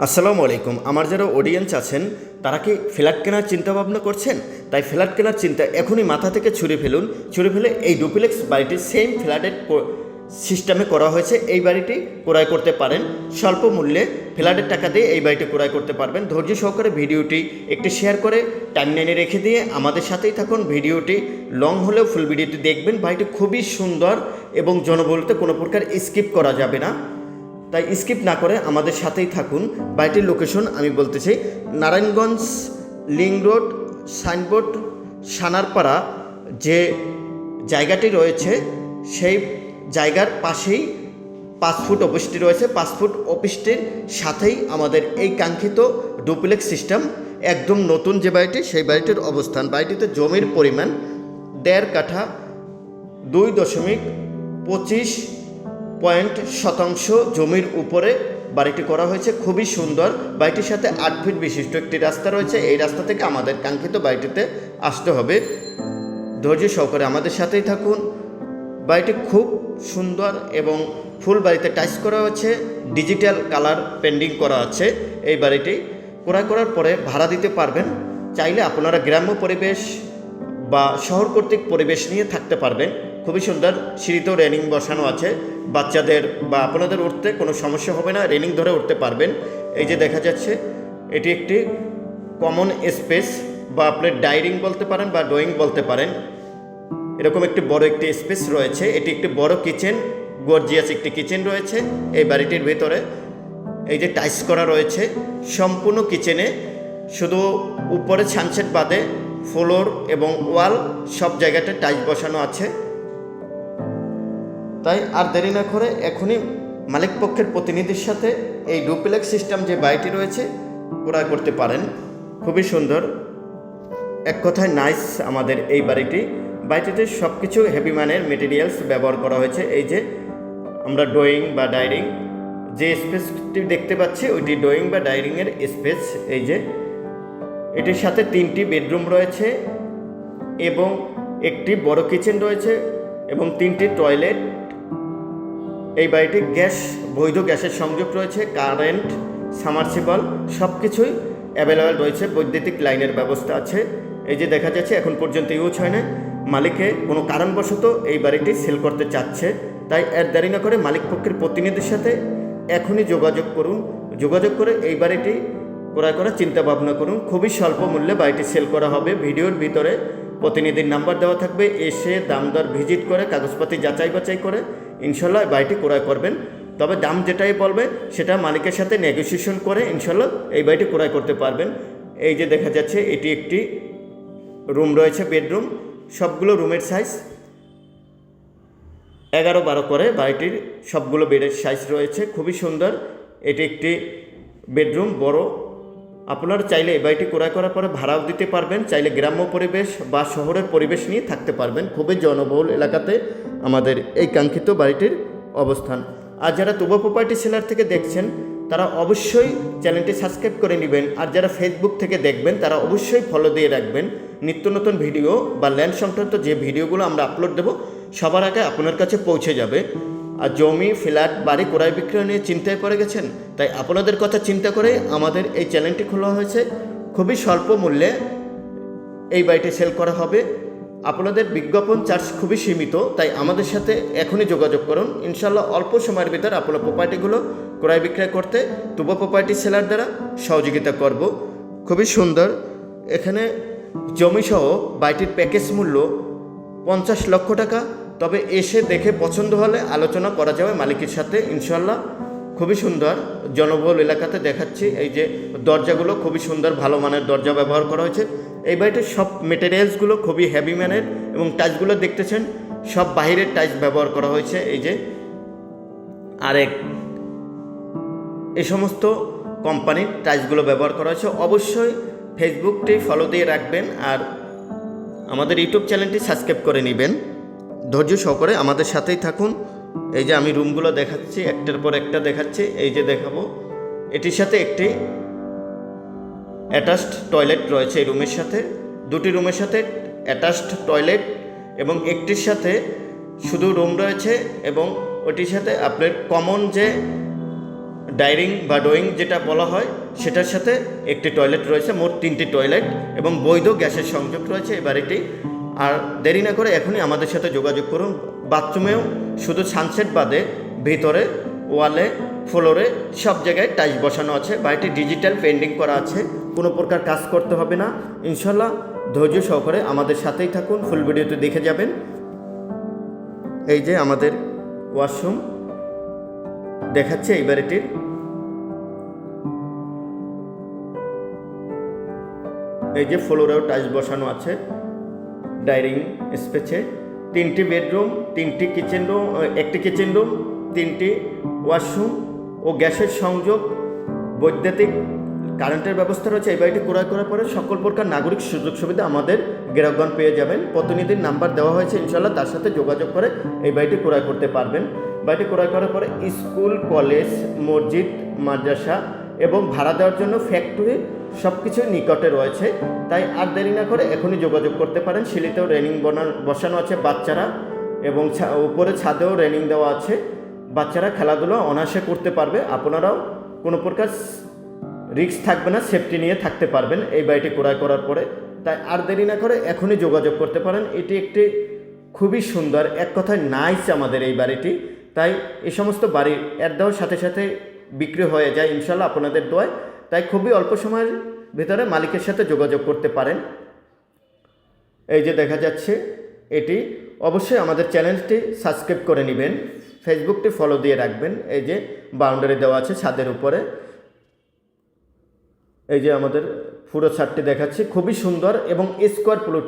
আসসালামু আলাইকুম। আমার যারা অডিয়েন্স আছেন তারা কি ফ্ল্যাট কেনার চিন্তা ভাবনা করছেন? তাই ফ্ল্যাট কেনার চিন্তা এখনই মাথা থেকে ছুঁড়ে ফেলে এই ডুপ্লেক্স বাড়িটি সেম ফ্ল্যাটের সিস্টেমে করা হয়েছে। এই বাড়িটি ক্রয় করতে পারেন স্বল্প মূল্যে। ফ্ল্যাটের টাকা দিয়ে এই বাড়িটি ক্রয় করতে পারবেন। ধৈর্য সহকারে ভিডিওটি একটি শেয়ার করে টাইমলাইনে রেখে দিয়ে আমাদের সাথেই থাকুন। ভিডিওটি লং হলেও ফুল ভিডিওটি দেখবেন। বাড়িটি খুবই সুন্দর এবং জনবহুলতে কোনো প্রকার স্কিপ করা যাবে না, তাই স্কিপ না করে আমাদের সাথেই থাকুন। বাড়িটির লোকেশন আমি বলতে চাই, Narayanganj link road signboard Sanarpara যে জায়গাটি রয়েছে সেই জায়গার পাশেই 5 ফুট অফিসটি রয়েছে। 5 ফুট অফিসটির সাথেই আমাদের এই কাঙ্ক্ষিত ডুপ্লেক্স সিস্টেম একদম নতুন যে বাড়িটি সেই বাড়িটির অবস্থান। বাড়িটিতে জমির পরিমাণ 1.5 কাঠা 2.25 জমির উপরে বাড়িটি করা হয়েছে। খুবই সুন্দর। বাড়িটির সাথে 8 ফিট বিশিষ্ট একটি রাস্তা রয়েছে। এই রাস্তা থেকে আমাদের কাঙ্ক্ষিত বাড়িটিতে আসতে হবে। ধৈর্য সহকারে আমাদের সাথেই থাকুন। বাড়িটি খুব সুন্দর এবং ফুল বাড়িতে টাইলস করা হয়েছে, ডিজিটাল কালার পেন্টিং করা আছে। এই বাড়িটি ক্রয় করার পরে ভাড়া দিতে পারবেন। চাইলে আপনারা গ্রাম্য পরিবেশ বা শহর কর্তৃক পরিবেশ নিয়ে থাকতে পারবেন। খুবই সুন্দর। সিঁড়িতেও রেলিং বসানো আছে, বাচ্চাদের বা আপনাদের উঠতে কোনো সমস্যা হবে না, রেলিং ধরে উঠতে পারবেন। এই যে দেখা যাচ্ছে এটি একটি কমন স্পেস বা আপনার ডাইনিং বলতে পারেন বা ড্রয়িং বলতে পারেন। এরকম একটি বড় একটি স্পেস রয়েছে। এটি একটি বড় কিচেন, গর্জিয়াস একটি কিচেন রয়েছে এই বাড়িটির ভেতরে। এই যে টাইলস করা রয়েছে সম্পূর্ণ কিচেনে, শুধু উপরে ছানসেট বাদে ফ্লোর এবং ওয়াল সব জায়গাতে টাইলস বসানো আছে। তাই আর দেরি না করে এখনই মালিক পক্ষের প্রতিনিধির সাথে এই ডুপ্লেক্স সিস্টেম যে বাড়িটি রয়েছে ক্রয় করতে পারেন। খুবই সুন্দর, এক কথায় নাইস আমাদের এই বাড়িটিতে সব কিছু হেভি মানের মেটেরিয়ালস ব্যবহার করা হয়েছে। এই যে আমরা ড্রয়িং বা ডাইনিং যে স্পেসটি দেখতে পাচ্ছি ওইটি ড্রয়িং বা ডাইনিংয়ের স্পেস। এই যে এটির সাথে 3টি বেডরুম রয়েছে এবং একটি বড় কিচেন রয়েছে এবং 3টি টয়লেট। এই বাড়িটি বৈধ গ্যাসের সংযোগ রয়েছে, কারেন্ট, সাবমার্সিবল সব কিছুই অ্যাভেলেবেল রয়েছে, বৈদ্যুতিক লাইনের ব্যবস্থা আছে। এই যে দেখা যাচ্ছে এখন পর্যন্ত ইউজ হয় না। মালিকে কোনো কারণবশত এই বাড়িটি সেল করতে চাচ্ছে, তাই এর দেরি না করে মালিক পক্ষের প্রতিনিধির সাথে এখনই যোগাযোগ করে এই বাড়িটি ক্রয় করার চিন্তা ভাবনা করুন। খুবই স্বল্প মূল্যে বাড়িটি সেল করা হবে। ভিডিওর ভিতরে প্রতিনিধির নাম্বার দেওয়া থাকবে, এসে দাম দর ভিজিট করে কাগজপাতি যাচাই বাছাই করে ইনশাল্লাহ বাড়িটি ক্রয় করবেন। তবে দাম যেটাই বলবে সেটা মালিকের সাথে নেগোসিয়েশন করে ইনশাল্লাহ এই বাড়িটি ক্রয় করতে পারবেন। এই যে দেখা যাচ্ছে এটি একটি রুম রয়েছে, বেডরুম। সবগুলো রুমের সাইজ 11-12 করে বাড়িটির সবগুলো বেডের সাইজ রয়েছে। খুবই সুন্দর। এটি একটি বেডরুম বড়। আপনারা চাইলে এই বাড়িটি ক্রয় করার পরে ভাড়াও দিতে পারবেন, চাইলে গ্রাম্য পরিবেশ বা শহরের পরিবেশ নিয়ে থাকতে পারবেন। খুবই জনবহুল এলাকাতে আমাদের এই কাঙ্ক্ষিত বাড়িটির অবস্থান। আর যারা তুবা প্রপার্টি সেলার থেকে দেখছেন তারা অবশ্যই চ্যানেলটি সাবস্ক্রাইব করে নেবেন। আর যারা ফেসবুক থেকে দেখবেন তারা অবশ্যই ফলো দিয়ে রাখবেন। নিত্য নতুন ভিডিও বা ল্যান্ড সংক্রান্ত যে ভিডিওগুলো আমরা আপলোড দেব সবার আগে আপনার কাছে পৌঁছে যাবে। আর জমি, ফ্ল্যাট, বাড়ি ক্রয় বিক্রয় নিয়ে চিন্তায় পড়ে গেছেন, তাই আপনাদের কথা চিন্তা করে আমাদের এই চ্যানেলটি খোলা হয়েছে। খুবই স্বল্প মূল্যে এই বাড়িটি সেল করা হবে। আপনাদের বিজ্ঞাপন চার্জ খুবই সীমিত, তাই আমাদের সাথে এখনই যোগাযোগ করুন। ইনশাল্লাহ অল্প সময়ের ভিতর আপনার প্রপার্টিগুলো ক্রয় বিক্রয় করতে তুবা প্রপার্টি সেলার দ্বারা সহযোগিতা করব। খুবই সুন্দর। এখানে জমিসহ বাড়িটির প্যাকেজ মূল্য 50 লক্ষ টাকা। তবে এসে দেখে পছন্দ হলে আলোচনা করা যাবে মালিকের সাথে ইনশাল্লাহ। খুবই সুন্দর, জনবহুল এলাকাতে দেখাচ্ছি। এই যে দরজাগুলো খুবই সুন্দর, ভালো মানের দরজা ব্যবহার করা হয়েছে। এই বাড়িটির সব মেটেরিয়ালসগুলো খুবই হেভি মানের এবং টাইলসগুলো দেখতেছেন সব বাহিরের টাইলস ব্যবহার করা হয়েছে। এই যে এই সমস্ত কোম্পানির টাইলসগুলো ব্যবহার করা হয়েছে। অবশ্যই ফেসবুকটি ফলো দিয়ে রাখবেন আর আমাদের ইউটিউব চ্যানেলটি সাবস্ক্রাইব করে নেবেন। ধৈর্য সহকারে আমাদের সাথেই থাকুন। এই যে আমি রুমগুলো দেখাচ্ছি, একটার পর একটা দেখাচ্ছি। এই যে দেখাবো এটির সাথে একটি অ্যাটাচড টয়লেট রয়েছে। এই রুমের সাথে 2টি রুমের সাথে অ্যাটাচড টয়লেট এবং একটির সাথে শুধু রুম রয়েছে এবং ওটির সাথে আপনার কমন যে ডাইনিং বা ড্রয়িং যেটা বলা হয় সেটার সাথে একটি টয়লেট রয়েছে, মোট 3টি টয়লেট এবং বৈধ গ্যাসের সংযোগ রয়েছে এই বাড়িটি। আর দেরি না করে এখনই আমাদের সাথে যোগাযোগ করুন। বাথরুমেও শুধু সানসেট বাদে ভিতরে, ওয়ালে, ফ্লোরে সব জায়গায় টাইলস বসানো আছে। বাড়িটি ডিজিটাল পেন্টিং করা আছে, কোনো প্রকার কাজ করতে হবে না। ইনশাল্লাহ ধৈর্য সহকারে আমাদের সাথেই থাকুন, ফুল ভিডিওতে দেখে যাবেন। এই যে আমাদের ওয়াশরুম দেখাচ্ছে এই বাড়িটির। এই যে ফ্লোরেও টাইলস বসানো আছে। ডাইনিং স্পেসে 3টি বেডরুম, 3টি কিচেন রুম, 1টি কিচেন রুম, 3টি ওয়াশরুম ও গ্যাসের সংযোগ, বৈদ্যুতিক কারেন্টের ব্যবস্থা রয়েছে। এই বাড়িটি ক্রয় করার পরে সকল প্রকার নাগরিক সুযোগ সুবিধা আমাদের গ্রাহকগণ পেয়ে যাবেন। প্রতিনিধির নাম্বার দেওয়া হয়েছে, ইনশাল্লাহ তার সাথে যোগাযোগ করে এই বাড়িটি ক্রয় করতে পারবেন। বাড়িটি ক্রয় করার পরে স্কুল, কলেজ, মসজিদ, মাদ্রাসা এবং ভাড়া দেওয়ার জন্য ফ্যাক্টরি সব কিছুই নিকটে রয়েছে। তাই আর দেরি না করে এখনই যোগাযোগ করতে পারেন। সিঁড়িতেও রেলিং বসানো আছে বাচ্চারা, এবং উপরে ছাদেও রেলিং দেওয়া আছে। বাচ্চারা খেলাধুলা অনায়াসে করতে পারবে, আপনারাও কোনো প্রকার রিস্ক থাকবে না, সেফটি নিয়ে থাকতে পারবেন এই বাড়িটি ক্রয় করার পরে। তাই আর দেরি না করে এখনই যোগাযোগ করতে পারেন। এটি একটি খুবই সুন্দর, এক কথায় নাইস আমাদের এই বাড়িটি। তাই এই সমস্ত বাড়ি অ্যাড দেওয়ার সাথে সাথে বিক্রি হয়ে যায় ইনশাল্লাহ আপনাদের দোয়ায়। তাই খুবই অল্প সময়ের ভিতরে মালিকের সাথে যোগাযোগ করতে পারেন। এই যে দেখা যাচ্ছে এটি, অবশ্যই আমাদের চ্যানেলটি সাবস্ক্রাইব করে নেবেন, ফেসবুকটি ফলো দিয়ে রাখবেন। এই যে বাউন্ডারি দেওয়া আছে ছাদের উপরে। এই যে আমাদের পুরো ছাদটি দেখাচ্ছি, খুবই সুন্দর এবং স্কোয়ার প্লট